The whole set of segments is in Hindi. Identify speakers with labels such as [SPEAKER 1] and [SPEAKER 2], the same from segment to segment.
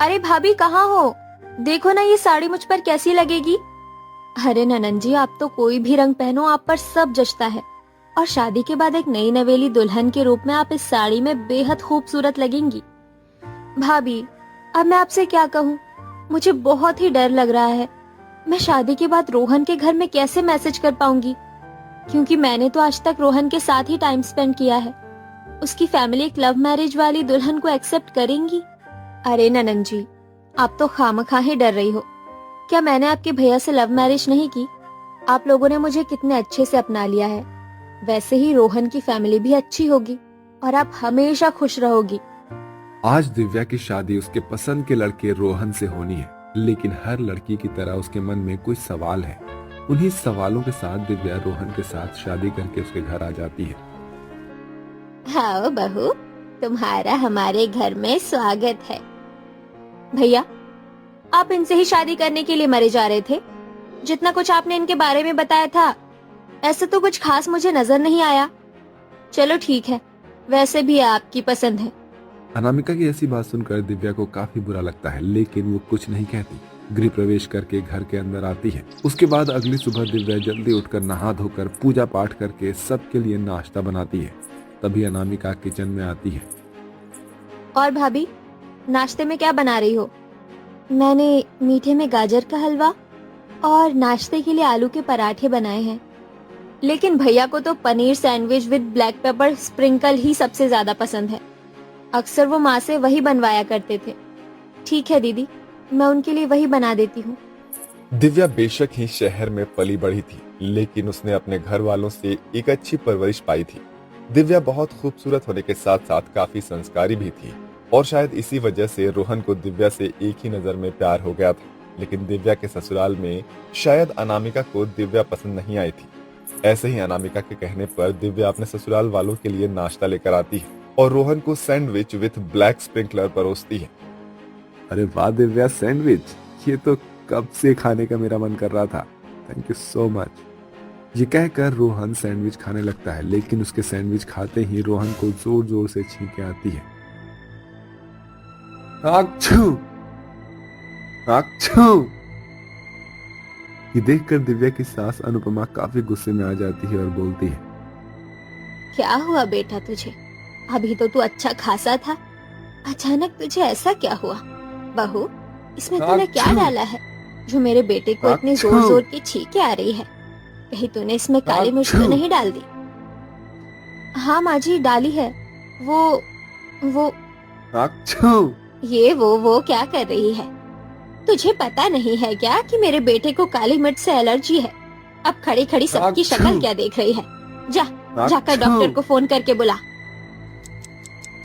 [SPEAKER 1] अरे भाभी कहाँ हो? देखो ना ये साड़ी मुझ पर कैसी लगेगी। अरे ननन जी, आप तो कोई भी रंग पहनो आप पर सब जचता है। और शादी के बाद एक नई नवेली दुल्हन के रूप में आप इस साड़ी में बेहद खूबसूरत लगेंगी। भाभी, अब मैं आपसे क्या कहूँ, मुझे बहुत ही डर लग रहा है। मैं शादी के बाद रोहन के घर में कैसे मैसेज कर पाऊंगी, क्योंकि मैंने तो आज तक रोहन के साथ ही टाइम स्पेंड किया है। उसकी फैमिली एक लव मैरिज वाली दुल्हन को एक्सेप्ट करेंगी? अरे ननन जी, आप तो खामखा ही डर रही हो। क्या मैंने आपके भैया से लव मैरिज नहीं की? आप लोगों ने मुझे कितने अच्छे से अपना लिया है। वैसे ही रोहन की फैमिली भी अच्छी होगी और आप हमेशा खुश रहोगी।
[SPEAKER 2] आज दिव्या की शादी उसके पसंद के लड़के रोहन से होनी है, लेकिन हर लड़की की तरह उसके मन में कुछ सवाल है। उन्हीं सवालों के साथ दिव्या रोहन के साथ शादी करके उसके घर आ जाती है।
[SPEAKER 1] हाँ बहू, तुम्हारा हमारे घर में स्वागत है। भैया, आप इनसे ही शादी करने के लिए मरे जा रहे थे। जितना कुछ आपने इनके बारे में बताया था, ऐसे तो कुछ खास मुझे नजर नहीं आया। चलो ठीक है, वैसे भी आपकी पसंद है।
[SPEAKER 2] अनामिका की ऐसी बात सुनकर दिव्या को काफी बुरा लगता है, लेकिन वो कुछ नहीं कहती। गृह प्रवेश करके घर के अंदर आती है। उसके बाद अगली सुबह दिव्या जल्दी उठकर नहा धोकर पूजा पाठ करके सबके लिए नाश्ता बनाती है। तभी अनामिका किचन में आती है।
[SPEAKER 1] और भाभी, नाश्ते में क्या बना रही हो? मैंने मीठे में गाजर का हलवा और नाश्ते के लिए आलू के पराठे बनाए हैं। लेकिन भैया को तो paneer sandwich with black pepper sprinkle ही सबसे ज्यादा पसंद है। अक्सर वो माँ से वही बनवाया करते थे। ठीक है दीदी, मैं उनके लिए वही बना देती हूँ।
[SPEAKER 3] दिव्या बेशक ही शहर में पली बढ़ी थी, लेकिन उसने अपने घर वालों से एक अच्छी परवरिश पाई थी। दिव्या बहुत खूबसूरत होने के साथ साथ काफी संस्कारी भी थी, और शायद इसी वजह से रोहन को दिव्या से एक ही नजर में प्यार हो गया था। लेकिन दिव्या के ससुराल में शायद अनामिका को दिव्या पसंद नहीं आई थी। ऐसे ही अनामिका के कहने पर दिव्या अपने ससुराल वालों के लिए नाश्ता लेकर आती है और रोहन को सैंडविच विथ ब्लैक स्प्रिंकलर परोसती है।
[SPEAKER 2] अरे वाह दिव्या, सैंडविच, ये तो कब से खाने का मेरा मन कर रहा था। Thank you so much. ये कहकर रोहन सैंडविच खाने लगता है, लेकिन उसके सैंडविच खाते ही रोहन को जोर जोर से छींकें आती है। आच्छू! आच्छू! ये देखकर दिव्या की सास अनुपमा काफी गुस्से में आ जाती है और बोलती है,
[SPEAKER 1] क्या हुआ बेटा तुझे? अभी तो तू अच्छा खासा था, अचानक तुझे ऐसा क्या हुआ? बहू, इसमें तूने क्या डाला है जो मेरे बेटे को इतनी जोर जोर की छींकें आ रही है? कहीं तूने इसमें काली मिर्च तो नहीं डाल दी? हाँ माँ जी, डाली है। वो
[SPEAKER 2] आच्छू!
[SPEAKER 1] ये वो क्या कर रही है? तुझे पता नहीं है क्या कि मेरे बेटे को काली मिर्च से एलर्जी है? अब खड़ी खड़ी सबकी शक्ल क्या देख रही है? जाकर डॉक्टर को फोन करके बुला।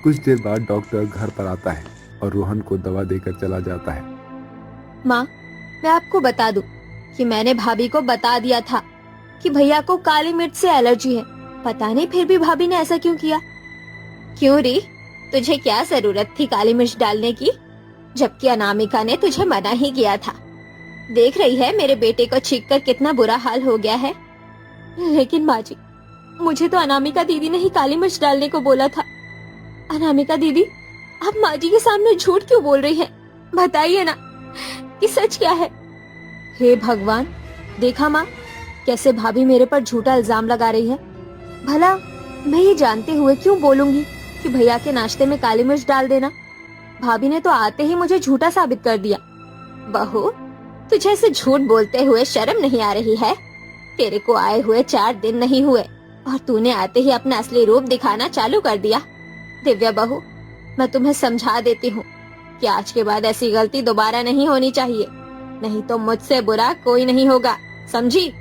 [SPEAKER 2] कुछ देर बाद डॉक्टर घर पर आता है और रोहन को दवा देकर चला जाता है।
[SPEAKER 1] माँ, मैं आपको बता दूं कि मैंने भाभी को बता दिया था कि भैया को काली मिर्च से एलर्जी है। पता नहीं फिर भी भाभी ने ऐसा क्यों किया। क्यों री, तुझे क्या जरूरत थी काली मिर्च डालने की, जबकि अनामिका ने तुझे मना ही किया था। देख रही है मेरे बेटे को छींककर कितना बुरा हाल हो गया है। लेकिन माँ जी, मुझे तो अनामिका दीदी ने ही काली मिर्च डालने को बोला था। अनामिका दीदी, आप माँ जी के सामने झूठ क्यों बोल रही हैं? बताइए ना कि सच क्या है। हे भगवान, देखा माँ, कैसे भाभी मेरे पर झूठा इल्जाम लगा रही है। भला मैं ये जानते हुए क्यों बोलूंगी कि भैया के नाश्ते में काली मिर्च डाल देना? भाभी ने तो आते ही मुझे झूठा साबित कर दिया। बहू, तुझे ऐसे झूठ बोलते हुए शर्म नहीं आ रही है? तेरे को आए हुए 4 दिन नहीं हुए और तूने आते ही अपना असली रूप दिखाना चालू कर दिया। दिव्या बहू, मैं तुम्हें समझा देती हूँ कि आज के बाद ऐसी गलती दोबारा नहीं होनी चाहिए, नहीं तो मुझसे बुरा कोई नहीं होगा, समझी?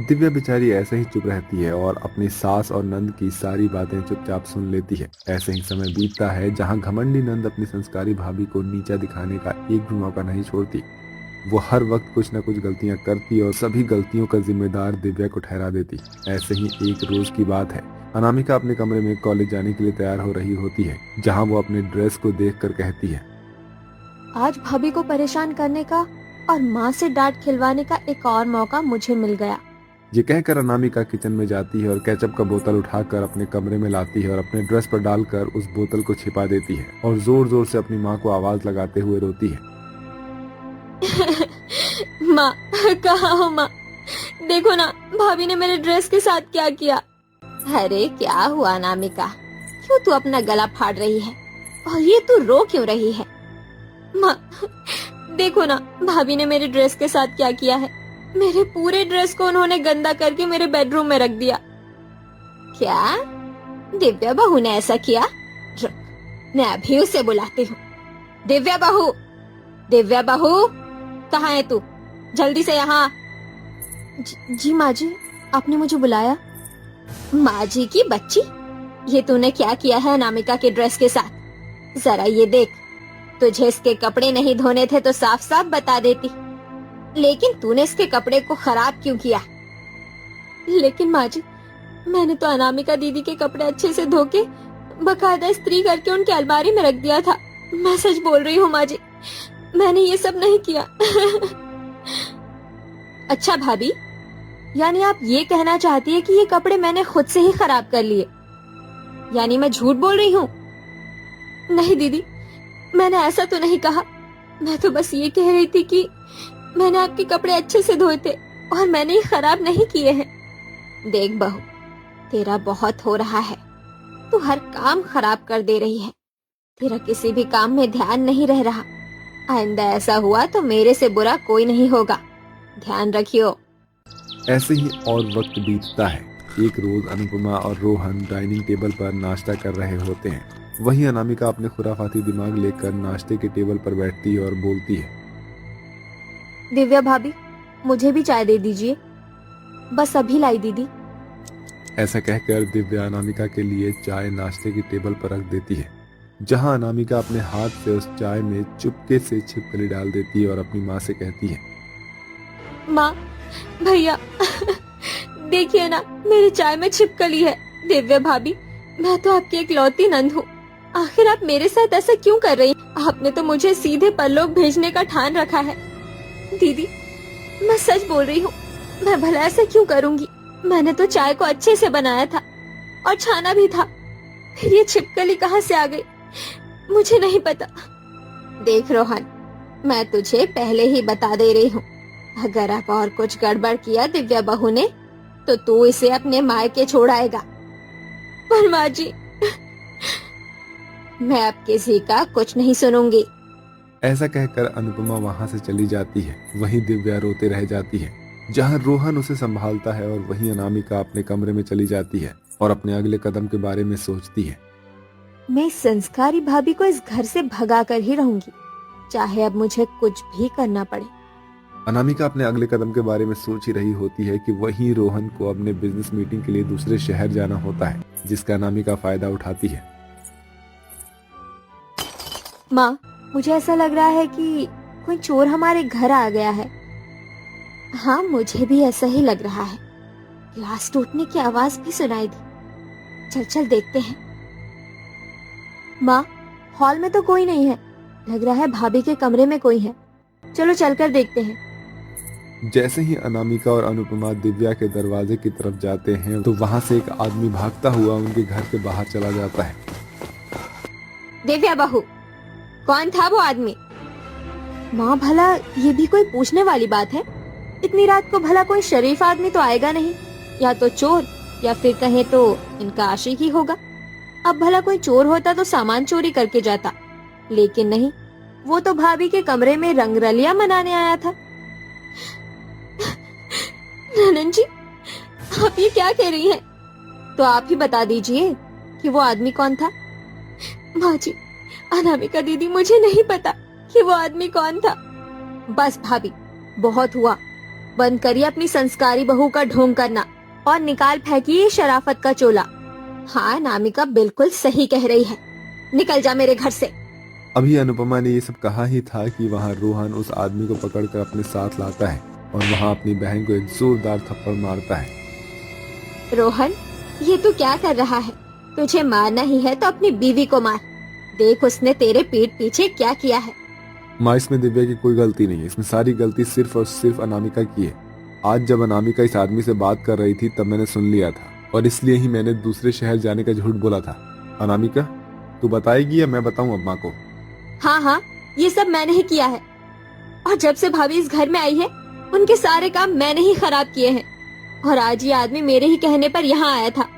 [SPEAKER 2] दिव्या बेचारी ऐसे ही चुप रहती है और अपनी सास और नंद की सारी बातें चुपचाप सुन लेती है। ऐसे ही समय बीतता है जहाँ घमंडी नंद अपनी संस्कारी भाभी को नीचा दिखाने का एक भी मौका नहीं छोड़ती। वो हर वक्त कुछ न कुछ गलतियां करती और सभी गलतियों का जिम्मेदार दिव्या को ठहरा देती। ऐसे ही एक रोज की बात है, अनामिका अपने कमरे में कॉलेज जाने के लिए तैयार हो रही होती है, जहाँ वो अपने ड्रेस को देखकर कहती है,
[SPEAKER 1] आज भाभी को परेशान करने का और माँ से डांट खिलवाने का एक और मौका मुझे मिल गया।
[SPEAKER 2] ये कहकर अनामिका किचन में जाती है और केचप का बोतल उठाकर अपने कमरे में लाती है और अपने ड्रेस पर डालकर उस बोतल को छिपा देती है और जोर जोर से अपनी माँ को आवाज लगाते हुए रोती है।
[SPEAKER 1] माँ, कहाँ हो माँ? देखो ना, भाभी ने मेरे ड्रेस के साथ क्या किया। अरे क्या हुआ अनामिका, क्यों तू अपना गला फाड़ रही है और ये तू रो क्यों रही है? माँ देखो ना, भाभी ने मेरे ड्रेस के साथ क्या किया है। मेरे पूरे ड्रेस को उन्होंने गंदा करके मेरे बेडरूम में रख दिया। क्या दिव्या बहू ने ऐसा किया? रुक, मैं अभी उसे बुलाती हूँ। दिव्या बहू, दिव्या बहू, कहाँ है तू? जल्दी से यहाँ। जी माँ जी, आपने मुझे बुलाया? माँ जी की बच्ची, ये तूने क्या किया है अनामिका के ड्रेस के साथ? जरा ये देख, तुझे इसके कपड़े नहीं धोने थे तो साफ साफ बता देती, लेकिन तूने इसके कपड़े को खराब क्यों किया? लेकिन माँ जी, मैंने तो अनामिका दीदी के कपड़े अच्छे से धो के बकायदा इस्त्री करके उनकी अलमारी में रख दिया था। मैं सच बोल रही हूँ माँ जी, मैंने ये सब नहीं किया। अच्छा भाभी, यानी आप ये कहना चाहती है कि ये कपड़े मैंने खुद से ही खराब कर लिए? यानी मैं झूठ बोल रही हूँ? नहीं दीदी, मैंने ऐसा तो नहीं कहा। मैं तो बस ये कह रही थी कि मैंने आपके कपड़े अच्छे से धोए थे और मैंने ये खराब नहीं किए हैं। देख बहू, तेरा बहुत हो रहा है, तू हर काम खराब कर दे रही है। तेरा किसी भी काम में ध्यान नहीं रह रहा। आइंदा ऐसा हुआ तो मेरे से बुरा कोई नहीं होगा, ध्यान रखियो।
[SPEAKER 2] ऐसे ही और वक्त बीतता है। एक रोज अनुपमा और रोहन डाइनिंग टेबल पर नाश्ता कर रहे होते हैं। वहीं अनामिका अपने खुराफाती दिमाग लेकर नाश्ते के टेबल पर बैठती है और बोलती है,
[SPEAKER 1] दिव्या भाभी, मुझे भी चाय दे दीजिए। बस अभी लाई दीदी।
[SPEAKER 2] ऐसा कहकर दिव्या अनामिका के लिए चाय नाश्ते की टेबल पर रख देती है, जहां अनामिका अपने हाथ से उस चाय में चुपके से छिपकली डाल देती है और अपनी माँ से कहती है,
[SPEAKER 1] माँ, भैया, देखिए ना, मेरी चाय में छिपकली है। दिव्या भाभी, मैं तो आपकी इकलौती नंद हूँ, आखिर आप मेरे साथ ऐसा क्यों कर रही? आपने तो मुझे सीधे परलोक भेजने का ठान रखा है। दीदी, मैं सच बोल रही हूँ, मैं भला ऐसा क्यों करूँगी? मैंने तो चाय को अच्छे से बनाया था और छाना भी था, फिर ये छिपकली कहाँ से आ गई मुझे नहीं पता। देख रोहन, मैं तुझे पहले ही बता दे रही हूँ, अगर आप और कुछ गड़बड़ किया दिव्या बहू ने तो तू इसे अपने मायके छोड़ आएगा। पर माँ जी, मैं अब किसी का कुछ नहीं सुनूंगी।
[SPEAKER 2] ऐसा कहकर अनुपमा वहां से चली जाती है। वहीं दिव्या रोते रह जाती है, जहां रोहन उसे संभालता है और वहीं अनामिका अपने कमरे में चली जाती है और अपने अगले कदम के बारे में सोचती है।
[SPEAKER 1] मैं इस संस्कारी भाभी को इस घर से भगा कर ही रहूंगी, चाहे अब मुझे कुछ भी करना पड़े।
[SPEAKER 2] अनामिका अपने अगले कदम के बारे में सोच ही रही होती है कि वहीं रोहन को अपने बिजनेस मीटिंग के लिए दूसरे शहर जाना होता है, जिसका अनामिका फायदा उठाती है।
[SPEAKER 1] माँ, मुझे ऐसा लग रहा है कि कोई चोर हमारे घर आ गया है। हाँ, मुझे भी ऐसा ही लग रहा है। ग्लास टूटने की आवाज भी सुनाई दी। चल चल देखते हैं। माँ, हॉल में तो कोई नहीं है, लग रहा है भाभी के कमरे में कोई है। चलो चलकर देखते हैं।
[SPEAKER 2] जैसे ही अनामिका और अनुपमा दिव्या के दरवाजे की तरफ जाते हैं तो वहां से एक आदमी भागता हुआ उनके घर के बाहर चला जाता है।
[SPEAKER 1] दिव्या बहू, कौन था वो आदमी? माँ, भला ये भी कोई पूछने वाली बात है? इतनी रात को भला कोई शरीफ आदमी तो आएगा नहीं, या तो चोर या फिर कहे तो इनका आशिक ही होगा। अब भला कोई चोर होता तो सामान चोरी करके जाता, लेकिन नहीं, वो तो भाभी के कमरे में रंगरलिया मनाने आया था। ननन जी, आप ये क्या कह रही हैं? तो आप ही बता दीजिए कि वो आदमी कौन था। माँ जी, अनामिका दीदी, मुझे नहीं पता कि वो आदमी कौन था। बस भाभी, बहुत हुआ, बंद करिए अपनी संस्कारी बहू का ढोंग करना और निकाल फेंकिए शराफत का चोला। हाँ, अनामिका बिल्कुल सही कह रही है, निकल जा मेरे घर से।
[SPEAKER 2] अभी अनुपमा ने ये सब कहा ही था कि वहाँ रोहन उस आदमी को पकड़कर अपने साथ लाता है और वहाँ अपनी बहन को एक जोरदार थप्पड़ मारता है।
[SPEAKER 1] रोहन, ये तू क्या कर रहा है? तुझे मारना ही है तो अपनी बीवी को मार। देख उसने तेरे पीठ पीछे क्या किया है।
[SPEAKER 2] माँ, इसमें दिव्या की कोई गलती नहीं है, इसमें सारी गलती सिर्फ और सिर्फ अनामिका की है। आज जब अनामिका इस आदमी से बात कर रही थी तब मैंने सुन लिया था और इसलिए ही मैंने दूसरे शहर जाने का झूठ बोला था। अनामिका, तू बताएगी या मैं बताऊं अम्मा को?
[SPEAKER 1] हाँ हाँ, ये सब मैंने ही किया है। और जब से भाभी इस घर में आई है उनके सारे काम मैंने ही खराब किए हैं। और आज ये आदमी मेरे ही कहने पर यहाँ आया था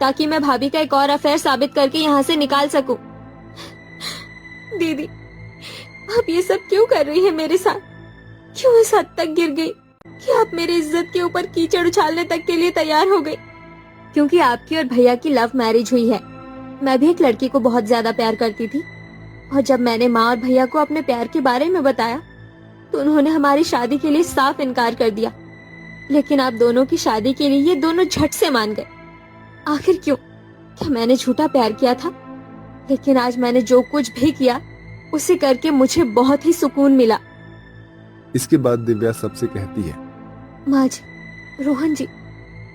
[SPEAKER 1] ताकि मैं भाभी का एक और अफेयर साबित करके यहाँ से निकाल सकूं। दीदी, आप ये सब क्यों कर रही है मेरे साथ? क्यों इस हद तक गिर गई कि आप मेरी इज्जत के ऊपर कीचड़ उछालने तक के लिए तैयार हो गई? क्योंकि आपकी और भैया की लव मैरिज हुई है। मैं भी एक लड़की को बहुत ज्यादा प्यार करती थी और जब मैंने माँ और भैया को अपने प्यार के बारे में बताया तो उन्होंने हमारी शादी के लिए साफ इनकार कर दिया। लेकिन आप दोनों की शादी के लिए ये दोनों झट से मान गए। आखिर क्यों? क्या मैंने झूठा प्यार किया था? लेकिन आज मैंने जो कुछ भी किया उसे करके मुझे बहुत ही सुकून मिला।
[SPEAKER 2] इसके बाद दिव्या सबसे कहती है,
[SPEAKER 1] माँ जी, रोहन जी,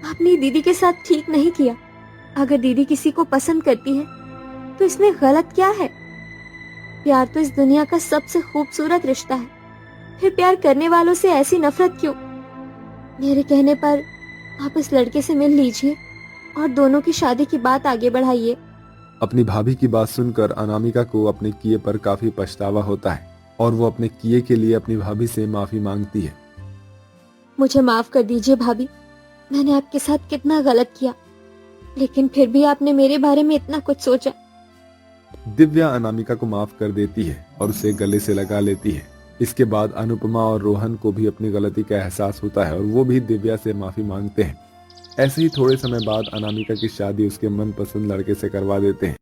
[SPEAKER 1] आपने दीदी के साथ ठीक नहीं किया। अगर दीदी किसी को पसंद करती है तो इसमें गलत क्या है? प्यार तो इस दुनिया का सबसे खूबसूरत रिश्ता है। फिर प्यार करने वालों से ऐसी नफरत क्यों? मेरे कहने पर आप इस लड़के से मिल लीजिए और दोनों की शादी की बात आगे बढ़ाइए।
[SPEAKER 2] अपनी भाभी की बात सुनकर अनामिका को अपने किए पर काफी पछतावा होता है और वो अपने किए के लिए अपनी भाभी से माफी मांगती है।
[SPEAKER 1] मुझे माफ कर दीजिए भाभी, मैंने आपके साथ कितना गलत किया, लेकिन फिर भी आपने मेरे बारे में इतना कुछ सोचा।
[SPEAKER 2] दिव्या अनामिका को माफ कर देती है और उसे गले से लगा लेती है। इसके बाद अनुपमा और रोहन को भी अपनी गलती का एहसास होता है और वो भी दिव्या से माफी मांगते हैं। ऐसे ही थोड़े समय बाद अनामिका की शादी उसके मनपसंद लड़के से करवा देते हैं।